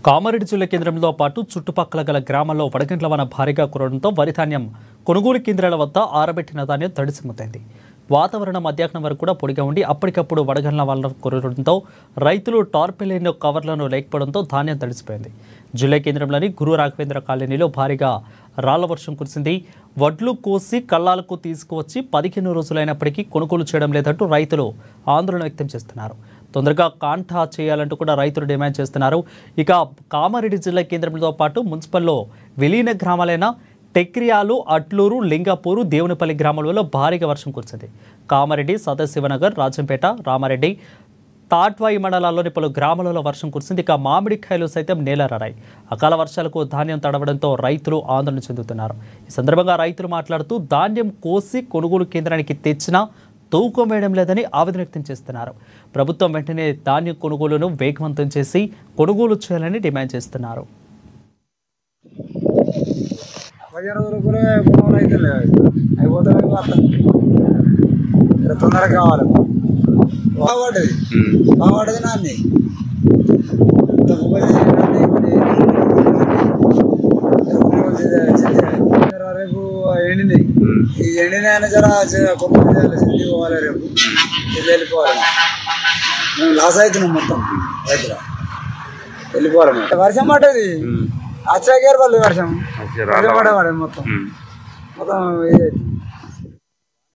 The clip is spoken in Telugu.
కామారెడ్డి జిల్లా కేంద్రంలో పాటు చుట్టుపక్కల గల గ్రామాల్లో వడగండ్ల వాన భారీగా కురవడంతో వరి ధాన్యం కొనుగోలు కేంద్రాల వద్ద ఆరబెట్టిన ధాన్యం తడిసిముతైంది. వాతావరణం మధ్యాహ్నం వరకు కూడా పొడిగా ఉండి అప్పటికప్పుడు వడగండ్ల వాన కురవడంతో రైతులు టార్పెలిన్ కవర్లను లేకపోవడంతో ధాన్యం తడిసిపోయింది. జిల్లా కేంద్రంలోని గురు రాఘవేంద్ర కాలనీలో భారీగా రాళ్ల వర్షం కురిసింది. వడ్లు కోసి కళ్ళాలకు తీసుకువచ్చి 15 రోజులైనప్పటికీ కొనుగోలు చేయడం లేదంటూ రైతులు ఆందోళన వ్యక్తం చేస్తున్నారు. తొందరగా కాంటా చేయాలంటూ కూడా రైతులు డిమాండ్ చేస్తున్నారు. ఇక కామారెడ్డి జిల్లా కేంద్రంతో పాటు మున్సిపల్లో విలీన గ్రామాలైన టెక్రియాలు, అట్లూరు, లింగాపూరు, దేవునిపల్లి గ్రామాలలో భారీగా వర్షం కురిసింది. కామారెడ్డి, సదాశివనగర్, రాజంపేట, రామారెడ్డి, తాట్వాయి మండలాల్లోని పలు గ్రామాలలో వర్షం కురిసింది. ఇక మామిడికాయలు సైతం నేలరారాయి. అకాల వర్షాలకు ధాన్యం తడవడంతో రైతులు ఆందోళన చెందుతున్నారు. ఈ సందర్భంగా రైతులు మాట్లాడుతూ ధాన్యం కోసి కొనుగోలు కేంద్రానికి తెచ్చినా తూకం వేయడం లేదని ఆవేదన వ్యక్తం చేస్తున్నారు. ప్రభుత్వం వెంటనే ధాన్యం కొనుగోలును వేగవంతం చేసి కొనుగోలు చేయాలని డిమాండ్ చేస్తున్నారు. తొందరగా కావాలి బాగుపడ్డది నాన్ని రేపు ఎండింది. ఈ ఎండిన అయినా జర కొనుగోలు చేయాలి, సిద్ధి పోవాలి, రేపు ఇది వెళ్ళిపోవాలి. మేము లాస్ అవుతున్నాం మొత్తం రైతులు వెళ్ళిపోవాలి. వర్షం పడ్డది అచ్చాకేరు పడలేదు, వర్షం పడేవాడే మొత్తం ఇది